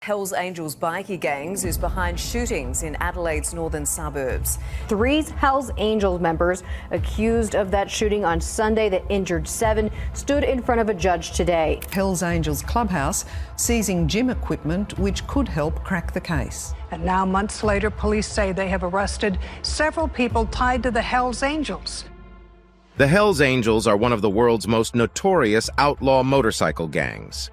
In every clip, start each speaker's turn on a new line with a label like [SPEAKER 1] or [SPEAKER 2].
[SPEAKER 1] Hells Angels bikie gangs is behind shootings in Adelaide's northern suburbs.
[SPEAKER 2] 3 Hells Angels members accused of that shooting on Sunday that injured 7 stood in front of a judge today.
[SPEAKER 3] Hells Angels Clubhouse seizing gym equipment which could help crack the case.
[SPEAKER 4] And now, months later, police say they have arrested several people tied to the Hells Angels.
[SPEAKER 5] The Hells Angels are one of the world's most notorious outlaw motorcycle gangs.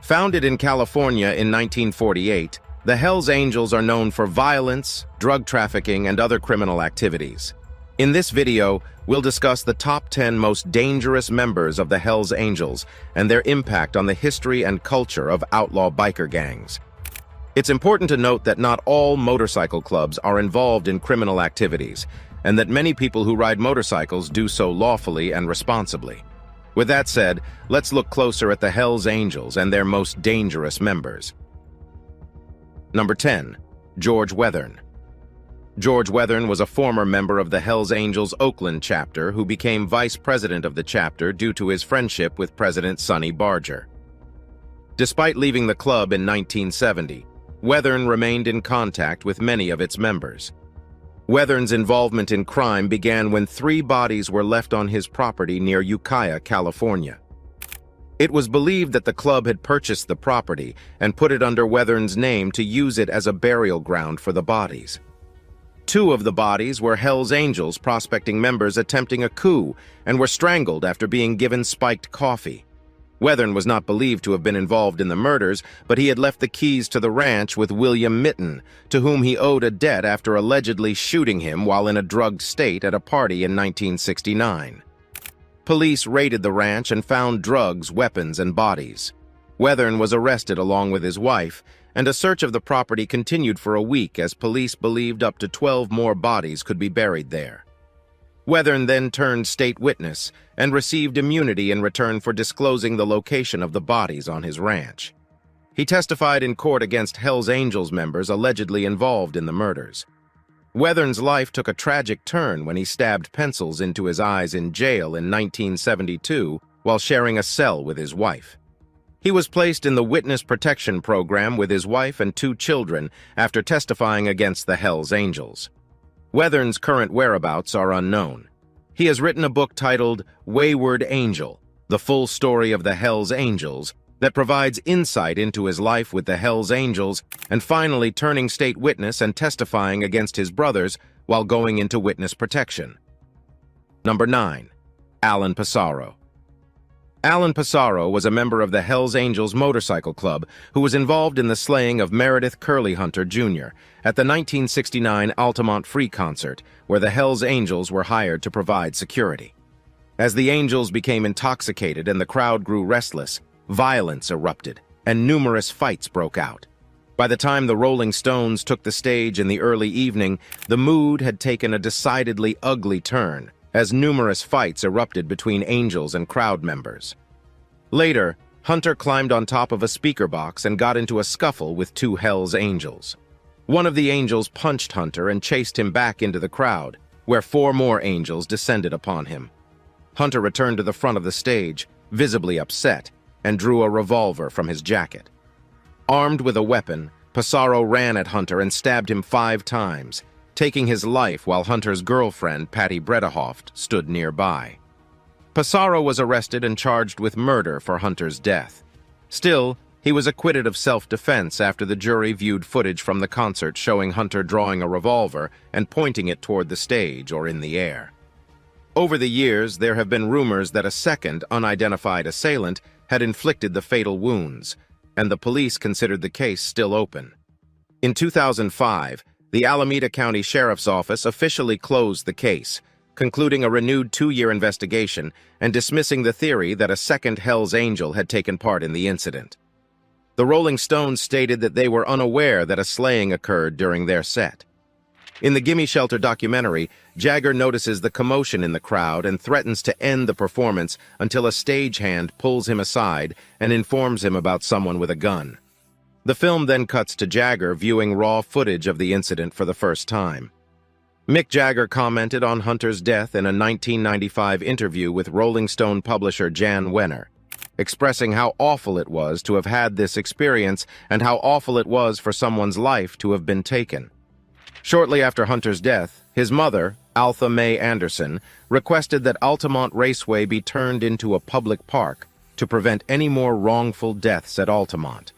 [SPEAKER 5] Founded in California in 1948, the Hells Angels are known for violence, drug trafficking, and other criminal activities. In this video, we'll discuss the top 10 most dangerous members of the Hells Angels and their impact on the history and culture of outlaw biker gangs. It's important to note that not all motorcycle clubs are involved in criminal activities, and that many people who ride motorcycles do so lawfully and responsibly. With that said, let's look closer at the Hells Angels and their most dangerous members. Number 10. George Weathern. George Weathern was a former member of the Hells Angels Oakland chapter who became vice president of the chapter due to his friendship with President Sonny Barger. Despite leaving the club in 1970, Weathern remained in contact with many of its members. Weathern's involvement in crime began when 3 bodies were left on his property near Ukiah, California. It was believed that the club had purchased the property and put it under Weathern's name to use it as a burial ground for the bodies. 2 of the bodies were Hells Angels prospecting members attempting a coup and were strangled after being given spiked coffee. Weathern was not believed to have been involved in the murders, but he had left the keys to the ranch with William Mitten, to whom he owed a debt after allegedly shooting him while in a drugged state at a party in 1969. Police raided the ranch and found drugs, weapons, and bodies. Weathern was arrested along with his wife, and a search of the property continued for a week as police believed up to 12 more bodies could be buried there. Weathern then turned state witness and received immunity in return for disclosing the location of the bodies on his ranch. He testified in court against Hells Angels members allegedly involved in the murders. Weathern's life took a tragic turn when he stabbed pencils into his eyes in jail in 1972 while sharing a cell with his wife. He was placed in the Witness Protection Program with his wife and 2 children after testifying against the Hells Angels. Weathern's current whereabouts are unknown. He has written a book titled Wayward Angel, the full story of the Hells Angels, that provides insight into his life with the Hells Angels and finally turning state witness and testifying against his brothers while going into witness protection. Number 9. Alan Passaro. Alan Passaro was a member of the Hells Angels Motorcycle Club who was involved in the slaying of Meredith Curly Hunter, Jr. at the 1969 Altamont Free Concert, where the Hells Angels were hired to provide security. As the Angels became intoxicated and the crowd grew restless, violence erupted, and numerous fights broke out. By the time the Rolling Stones took the stage in the early evening, the mood had taken a decidedly ugly turn, as numerous fights erupted between Angels and crowd members. Later, Hunter climbed on top of a speaker box and got into a scuffle with 2 Hells Angels. One of the Angels punched Hunter and chased him back into the crowd, where 4 more Angels descended upon him. Hunter returned to the front of the stage, visibly upset, and drew a revolver from his jacket. Armed with a weapon, Passaro ran at Hunter and stabbed him 5 times, taking his life while Hunter's girlfriend, Patty Bredehoft, stood nearby. Passaro was arrested and charged with murder for Hunter's death. Still, he was acquitted of self-defense after the jury viewed footage from the concert showing Hunter drawing a revolver and pointing it toward the stage or in the air. Over the years, there have been rumors that a second, unidentified assailant had inflicted the fatal wounds, and the police considered the case still open. In 2005, the Alameda County Sheriff's Office officially closed the case, concluding a renewed 2-year investigation and dismissing the theory that a second Hells Angel had taken part in the incident. The Rolling Stones stated that they were unaware that a slaying occurred during their set. In the Gimme Shelter documentary, Jagger notices the commotion in the crowd and threatens to end the performance until a stagehand pulls him aside and informs him about someone with a gun. The film then cuts to Jagger viewing raw footage of the incident for the first time. Mick Jagger commented on Hunter's death in a 1995 interview with Rolling Stone publisher Jan Wenner. expressing how awful it was to have had this experience and how awful it was for someone's life to have been taken. Shortly after Hunter's death, his mother, Altha Mae Anderson, requested that Altamont Raceway be turned into a public park to prevent any more wrongful deaths at Altamont.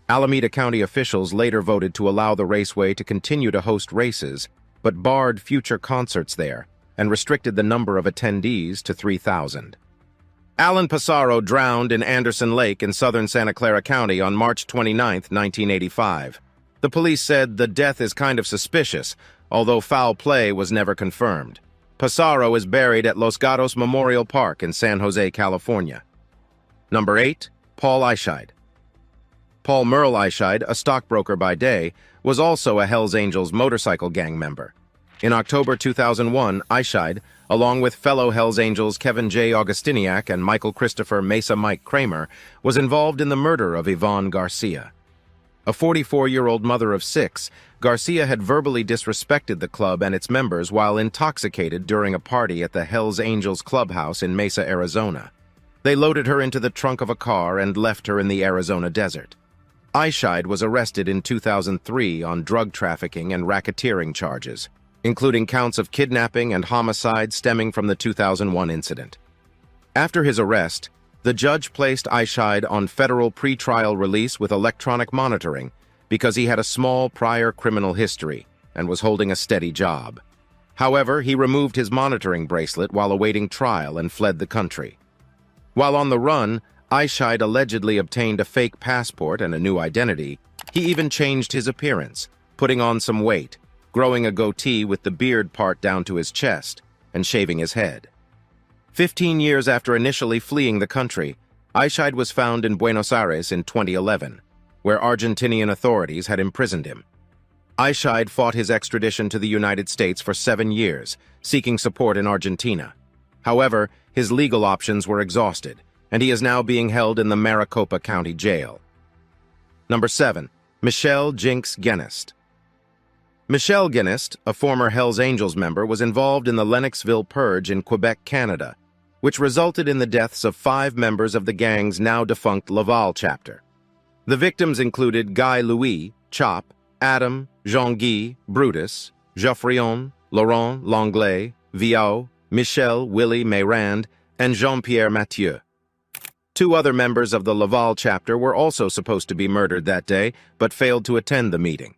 [SPEAKER 5] Alameda County officials later voted to allow the raceway to continue to host races, but barred future concerts there and restricted the number of attendees to 3,000. Alan Passaro drowned in Anderson Lake in southern Santa Clara County on March 29, 1985. The police said the death is kind of suspicious, although foul play was never confirmed. Passaro is buried at Los Gatos Memorial Park in San Jose, California. Number 8. Paul Eischeid. Paul Merle Eischeid, a stockbroker by day, was also a Hells Angels motorcycle gang member. In October 2001, Eischeid, along with fellow Hells Angels Kevin J. Augustiniak and Michael Christopher Mesa Mike Kramer, was involved in the murder of Yvonne Garcia. A 44-year-old mother of 6, Garcia had verbally disrespected the club and its members while intoxicated during a party at the Hells Angels clubhouse in Mesa, Arizona. They loaded her into the trunk of a car and left her in the Arizona desert. Eischeid was arrested in 2003 on drug trafficking and racketeering charges, including counts of kidnapping and homicide stemming from the 2001 incident. After his arrest, the judge placed Eischeid on federal pretrial release with electronic monitoring because he had a small prior criminal history and was holding a steady job. However, he removed his monitoring bracelet while awaiting trial and fled the country. While on the run, Eischeid allegedly obtained a fake passport and a new identity. He even changed his appearance, putting on some weight, growing a goatee with the beard part down to his chest, and shaving his head. 15 years after initially fleeing the country, Eischeid was found in Buenos Aires in 2011, where Argentinian authorities had imprisoned him. Eischeid fought his extradition to the United States for 7 years, seeking support in Argentina. However, his legal options were exhausted, and he is now being held in the Maricopa County Jail. Number 7. Michelle Jinx Genest. Michelle Genest, a former Hells Angels member, was involved in the Lennoxville Purge in Quebec, Canada, which resulted in the deaths of 5 members of the gang's now-defunct Laval chapter. The victims included Guy Louis, Chop, Adam, Jean-Guy, Brutus, Geoffrion, Laurent Langlais, Viau, Michel Willie Mayrand, and Jean-Pierre Mathieu. 2 other members of the Laval chapter were also supposed to be murdered that day, but failed to attend the meeting.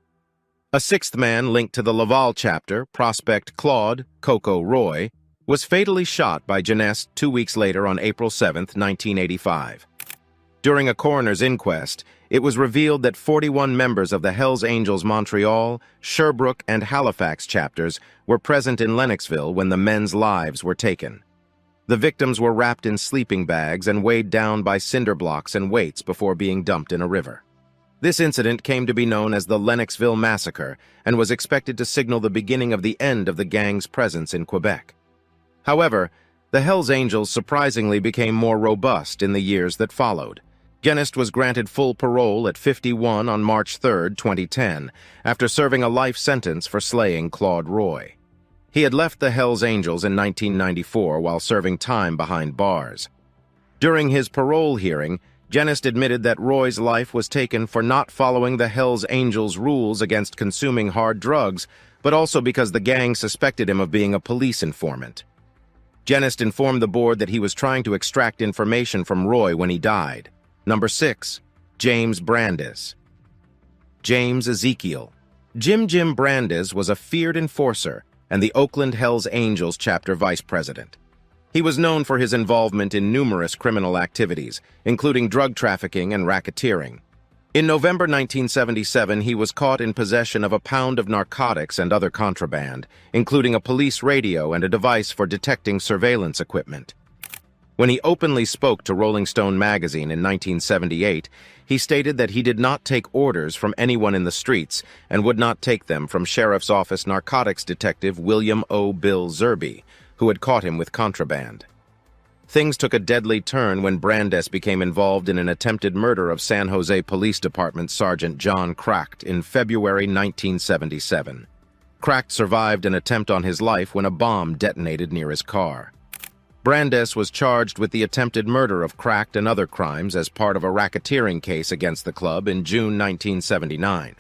[SPEAKER 5] A 6th man linked to the Laval chapter, Prospect Claude Coco Roy, was fatally shot by Genest 2 weeks later on April 7, 1985. During a coroner's inquest, it was revealed that 41 members of the Hells Angels Montreal, Sherbrooke, and Halifax chapters were present in Lennoxville when the men's lives were taken. The victims were wrapped in sleeping bags and weighed down by cinder blocks and weights before being dumped in a river. This incident came to be known as the Lennoxville Massacre and was expected to signal the beginning of the end of the gang's presence in Quebec. However, the Hells Angels surprisingly became more robust in the years that followed. Genest was granted full parole at 51 on March 3, 2010, after serving a life sentence for slaying Claude Roy. He had left the Hells Angels in 1994 while serving time behind bars. During his parole hearing, Genest admitted that Roy's life was taken for not following the Hells Angels' rules against consuming hard drugs, but also because the gang suspected him of being a police informant. Genest informed the board that he was trying to extract information from Roy when he died. Number 6. James Brandes. James Ezekiel. Jim Brandes was a feared enforcer and the Oakland Hells Angels chapter vice president. He was known for his involvement in numerous criminal activities, including drug trafficking and racketeering. In November 1977, he was caught in possession of a pound of narcotics and other contraband, including a police radio and a device for detecting surveillance equipment. When he openly spoke to Rolling Stone magazine in 1978, he stated that he did not take orders from anyone in the streets and would not take them from Sheriff's Office narcotics detective William O. Bill Zerby, who had caught him with contraband. Things took a deadly turn when Brandes became involved in an attempted murder of San Jose Police Department Sergeant John Kracht in February 1977. Kracht survived an attempt on his life when a bomb detonated near his car. Brandes was charged with the attempted murder of Cracked and other crimes as part of a racketeering case against the club in June 1979.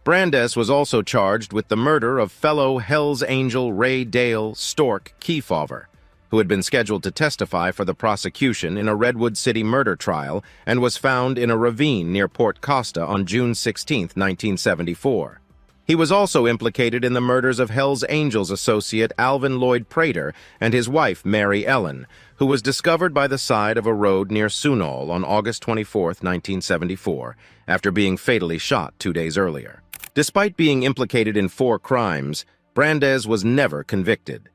[SPEAKER 5] Brandes was also charged with the murder of fellow Hells Angel Ray Dale Stork Kefauver, who had been scheduled to testify for the prosecution in a Redwood City murder trial and was found in a ravine near Port Costa on June 16, 1974. He was also implicated in the murders of Hells Angels associate Alvin Lloyd Prater and his wife Mary Ellen, who was discovered by the side of a road near Sunol on August 24, 1974, after being fatally shot 2 days earlier. Despite being implicated in 4 crimes, Brandes was never convicted.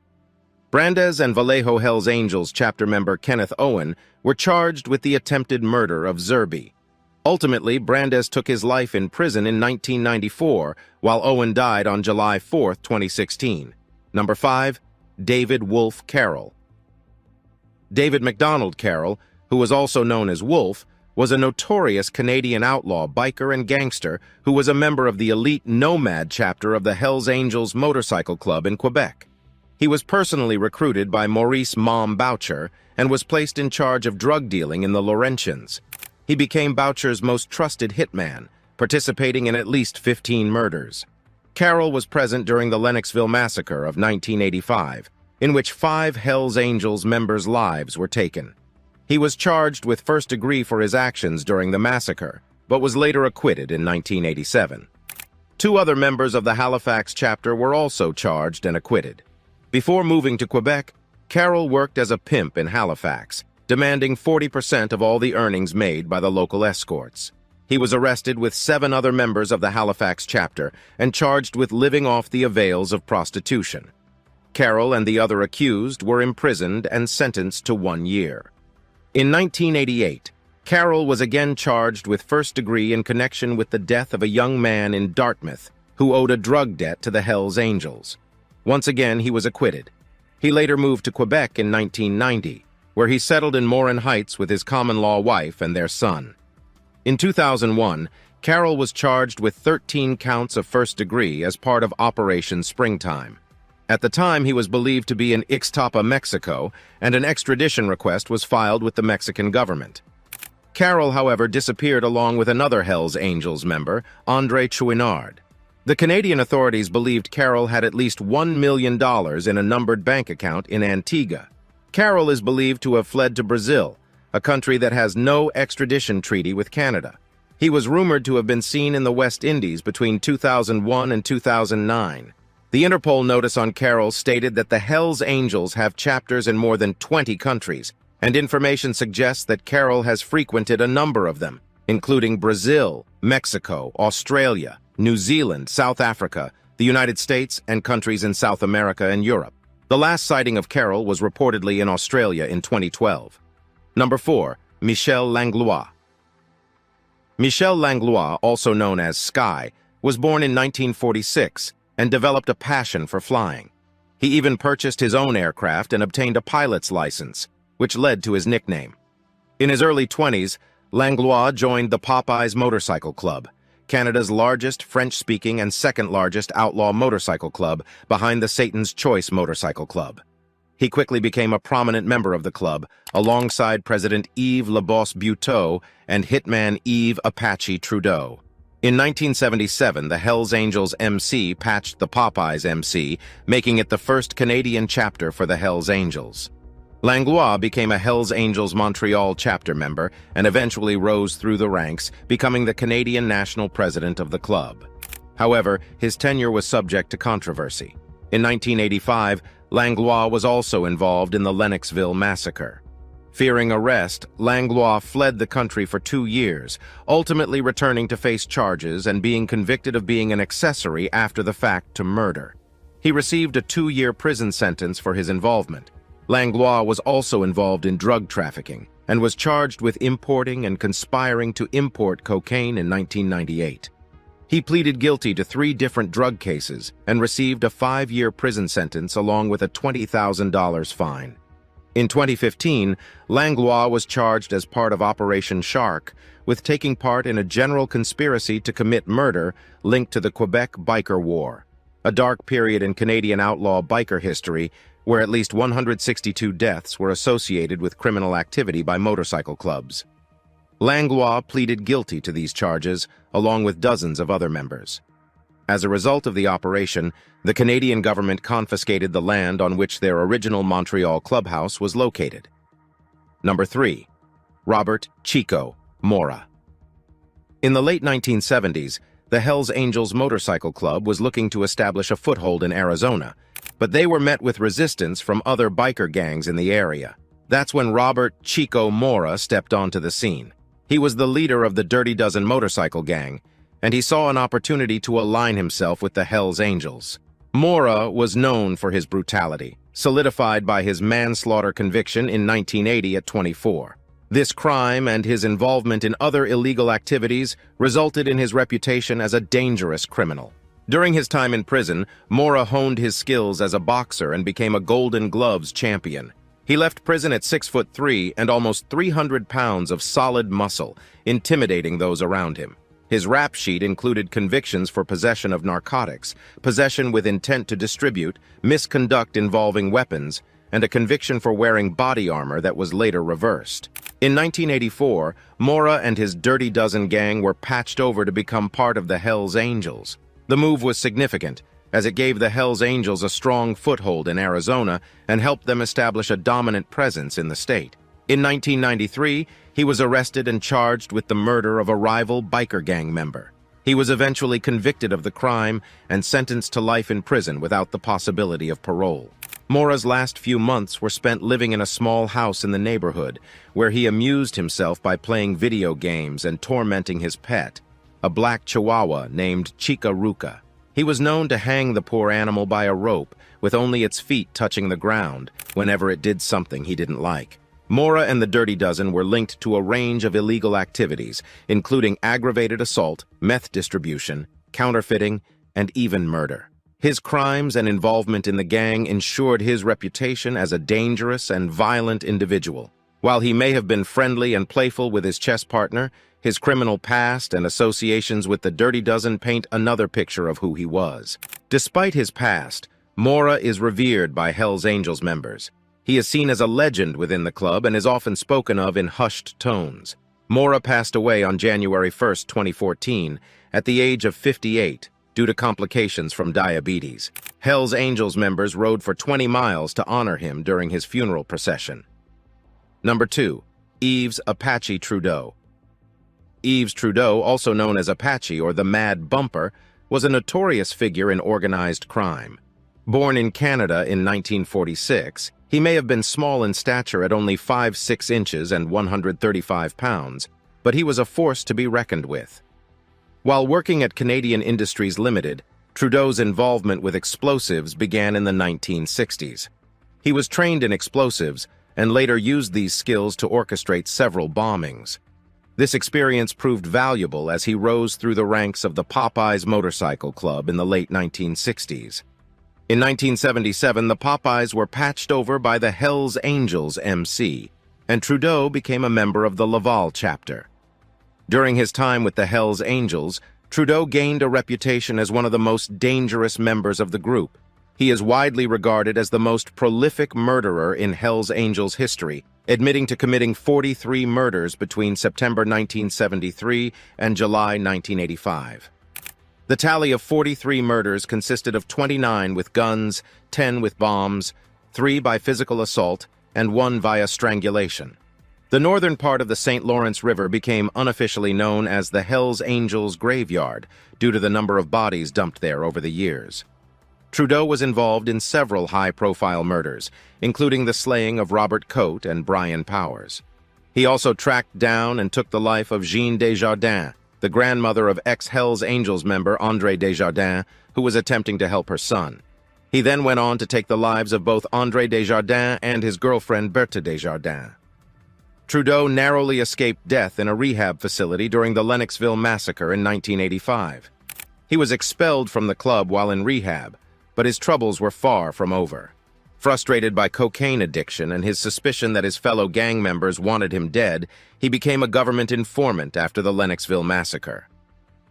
[SPEAKER 5] Brandes and Vallejo Hells Angels chapter member Kenneth Owen were charged with the attempted murder of Zerby. Ultimately, Brandes took his life in prison in 1994, while Owen died on July 4, 2016. Number 5, David Wolf Carroll. David MacDonald Carroll, who was also known as Wolf, was a notorious Canadian outlaw, biker, and gangster who was a member of the elite Nomad chapter of the Hells Angels Motorcycle Club in Quebec. He was personally recruited by Maurice Mom Boucher and was placed in charge of drug dealing in the Laurentians. He became Boucher's most trusted hitman, participating in at least 15 murders. Carroll was present during the Lennoxville Massacre of 1985, in which 5 Hells Angels members' lives were taken. He was charged with first degree for his actions during the massacre, but was later acquitted in 1987. 2 other members of the Halifax chapter were also charged and acquitted. Before moving to Quebec, Carroll worked as a pimp in Halifax, demanding 40% of all the earnings made by the local escorts. He was arrested with 7 other members of the Halifax chapter and charged with living off the avails of prostitution. Carroll and the other accused were imprisoned and sentenced to 1 year. In 1988, Carroll was again charged with first degree in connection with the death of a young man in Dartmouth who owed a drug debt to the Hells Angels. Once again, he was acquitted. He later moved to Quebec in 1990, where he settled in Morin Heights with his common-law wife and their son. In 2001, Carroll was charged with 13 counts of first degree as part of Operation Springtime. At the time, he was believed to be in Ixtapa, Mexico, and an extradition request was filed with the Mexican government. Carroll, however, disappeared along with another Hells Angels member, André Chouinard. The Canadian authorities believed Carroll had at least $1 million in a numbered bank account in Antigua. Carroll is believed to have fled to Brazil, a country that has no extradition treaty with Canada. He was rumored to have been seen in the West Indies between 2001 and 2009. The Interpol notice on Carroll stated that the Hells Angels have chapters in more than 20 countries, and information suggests that Carroll has frequented a number of them, including Brazil, Mexico, Australia, New Zealand, South Africa, the United States, and countries in South America and Europe. The last sighting of Carroll was reportedly in Australia in 2012. Number 4, Michel Langlois. Michel Langlois, also known as Sky, was born in 1946 and developed a passion for flying. He even purchased his own aircraft and obtained a pilot's license, which led to his nickname. In his early 20s, Langlois joined the Popeyes Motorcycle Club, Canada's largest French-speaking and second-largest outlaw motorcycle club behind the Satan's Choice Motorcycle Club. He quickly became a prominent member of the club, alongside President Yves Le Boss Buteau and hitman Yves Apache Trudeau. In 1977, the Hells Angels MC patched the Popeyes MC, making it the first Canadian chapter for the Hells Angels. Langlois became a Hells Angels Montreal chapter member and eventually rose through the ranks, becoming the Canadian national president of the club. However, his tenure was subject to controversy. In 1985, Langlois was also involved in the Lennoxville Massacre. Fearing arrest, Langlois fled the country for 2 years, ultimately returning to face charges and being convicted of being an accessory after the fact to murder. He received a 2-year prison sentence for his involvement. Langlois was also involved in drug trafficking and was charged with importing and conspiring to import cocaine in 1998. He pleaded guilty to 3 different drug cases and received a 5-year prison sentence along with a $20,000 fine. In 2015, Langlois was charged as part of Operation Shark with taking part in a general conspiracy to commit murder linked to the Quebec Biker War, a dark period in Canadian outlaw biker history where at least 162 deaths were associated with criminal activity by motorcycle clubs. Langlois pleaded guilty to these charges, along with dozens of other members. As a result of the operation, the Canadian government confiscated the land on which their original Montreal clubhouse was located. Number 3. Robert Chico Mora. In the late 1970s, the Hells Angels Motorcycle Club was looking to establish a foothold in Arizona, but they were met with resistance from other biker gangs in the area. That's when Robert Chico Mora stepped onto the scene. He was the leader of the Dirty Dozen motorcycle gang, and he saw an opportunity to align himself with the Hells Angels. Mora was known for his brutality, solidified by his manslaughter conviction in 1980 at 24. This crime and his involvement in other illegal activities resulted in his reputation as a dangerous criminal. During his time in prison, Mora honed his skills as a boxer and became a Golden Gloves champion. He left prison at 6'3" and almost 300 pounds of solid muscle, intimidating those around him. His rap sheet included convictions for possession of narcotics, possession with intent to distribute, misconduct involving weapons, and a conviction for wearing body armor that was later reversed. In 1984, Mora and his Dirty Dozen gang were patched over to become part of the Hells Angels. The move was significant, as it gave the Hells Angels a strong foothold in Arizona and helped them establish a dominant presence in the state. In 1993, he was arrested and charged with the murder of a rival biker gang member. He was eventually convicted of the crime and sentenced to life in prison without the possibility of parole. Mora's last few months were spent living in a small house in the neighborhood, where he amused himself by playing video games and tormenting his pet, a black chihuahua named Chica Ruca. He was known to hang the poor animal by a rope, with only its feet touching the ground, whenever it did something he didn't like. Mora and the Dirty Dozen were linked to a range of illegal activities, including aggravated assault, meth distribution, counterfeiting, and even murder. His crimes and involvement in the gang ensured his reputation as a dangerous and violent individual. While he may have been friendly and playful with his chess partner, his criminal past and associations with the Dirty Dozen paint another picture of who he was. Despite his past, Mora is revered by Hells Angels members. He is seen as a legend within the club and is often spoken of in hushed tones. Mora passed away on January 1, 2014, at the age of 58, due to complications from diabetes. Hells Angels members rode for 20 miles to honor him during his funeral procession. Number 2. Yves Apache Trudeau. Yves Trudeau, also known as Apache or the Mad Bumper, was a notorious figure in organized crime. Born in Canada in 1946, he may have been small in stature at only 5'6" inches and 135 pounds, but he was a force to be reckoned with. While working at Canadian Industries Limited, Trudeau's involvement with explosives began in the 1960s. He was trained in explosives and later used these skills to orchestrate several bombings. This experience proved valuable as he rose through the ranks of the Popeyes Motorcycle Club in the late 1960s. In 1977, the Popeyes were patched over by the Hells Angels MC, and Trudeau became a member of the Laval chapter. During his time with the Hells Angels, Trudeau gained a reputation as one of the most dangerous members of the group. He is widely regarded as the most prolific murderer in Hells Angels history, admitting to committing 43 murders between September 1973 and July 1985. The tally of 43 murders consisted of 29 with guns, 10 with bombs, 3 by physical assault, and 1 via strangulation. The northern part of the St. Lawrence River became unofficially known as the Hells Angels Graveyard due to the number of bodies dumped there over the years. Trudeau was involved in several high-profile murders, including the slaying of Robert Cote and Brian Powers. He also tracked down and took the life of Jeanne Desjardins, the grandmother of ex-Hells Angels member André Desjardins, who was attempting to help her son. He then went on to take the lives of both André Desjardins and his girlfriend Berthe Desjardins. Trudeau narrowly escaped death in a rehab facility during the Lennoxville massacre in 1985. He was expelled from the club while in rehab, but his troubles were far from over. Frustrated by cocaine addiction and his suspicion that his fellow gang members wanted him dead, he became a government informant after the Lennoxville massacre.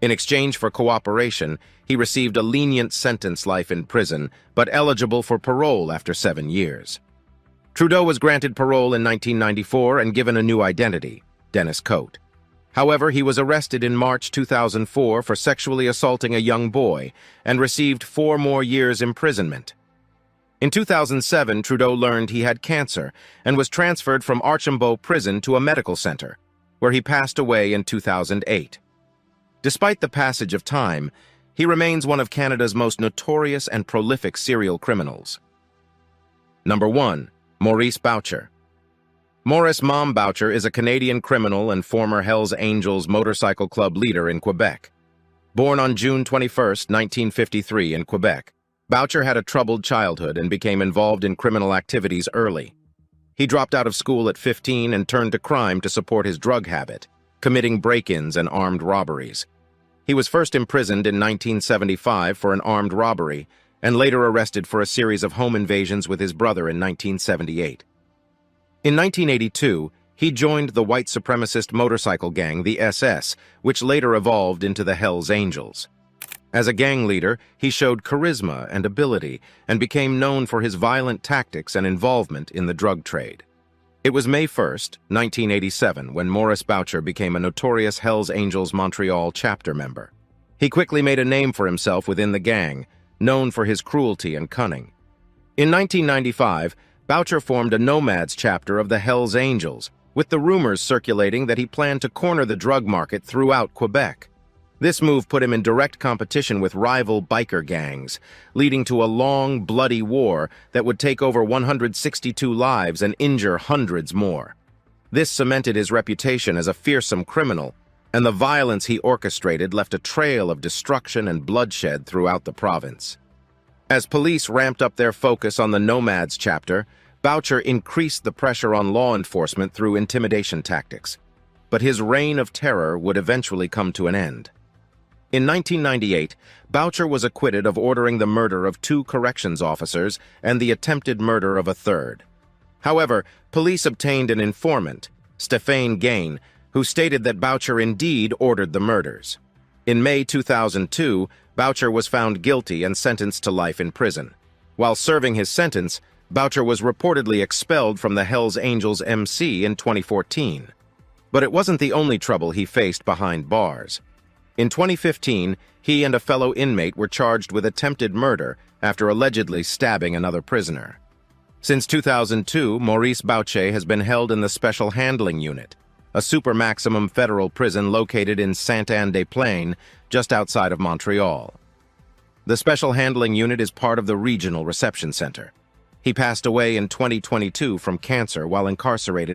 [SPEAKER 5] In exchange for cooperation, he received a lenient sentence, life in prison, but eligible for parole after 7 years. Trudeau was granted parole in 1994 and given a new identity, Dennis Cote. However, he was arrested in March 2004 for sexually assaulting a young boy and received 4 more years imprisonment. In 2007, Trudeau learned he had cancer and was transferred from Archambault Prison to a medical center, where he passed away in 2008. Despite the passage of time, he remains one of Canada's most notorious and prolific serial criminals. Number 1. Maurice Boucher. Maurice "Mom" Boucher is a Canadian criminal and former Hells Angels motorcycle club leader in Quebec. Born on June 21, 1953 in Quebec, Boucher had a troubled childhood and became involved in criminal activities early. He dropped out of school at 15 and turned to crime to support his drug habit, committing break-ins and armed robberies. He was first imprisoned in 1975 for an armed robbery and later arrested for a series of home invasions with his brother in 1978. In 1982, he joined the white supremacist motorcycle gang, the SS, which later evolved into the Hells Angels. As a gang leader, he showed charisma and ability and became known for his violent tactics and involvement in the drug trade. It was May 1, 1987, when Maurice Boucher became a notorious Hells Angels Montreal chapter member. He quickly made a name for himself within the gang, known for his cruelty and cunning. In 1995, Boucher formed a Nomads chapter of the Hells Angels, with the rumors circulating that he planned to corner the drug market throughout Quebec. This move put him in direct competition with rival biker gangs, leading to a long, bloody war that would take over 162 lives and injure hundreds more. This cemented his reputation as a fearsome criminal, and the violence he orchestrated left a trail of destruction and bloodshed throughout the province. As police ramped up their focus on the Nomads chapter, Boucher increased the pressure on law enforcement through intimidation tactics. But his reign of terror would eventually come to an end. In 1998, Boucher was acquitted of ordering the murder of 2 corrections officers and the attempted murder of a third. However, police obtained an informant, Stéphane Gain, who stated that Boucher indeed ordered the murders. In May 2002, Boucher was found guilty and sentenced to life in prison. While serving his sentence, Boucher was reportedly expelled from the Hells Angels MC in 2014. But it wasn't the only trouble he faced behind bars. In 2015, he and a fellow inmate were charged with attempted murder after allegedly stabbing another prisoner. Since 2002, Maurice Boucher has been held in the Special Handling Unit, a super-maximum federal prison located in Sainte-Anne-des-Plaines, just outside of Montreal. The Special Handling Unit is part of the Regional Reception Center. He passed away in 2022 from cancer while incarcerated.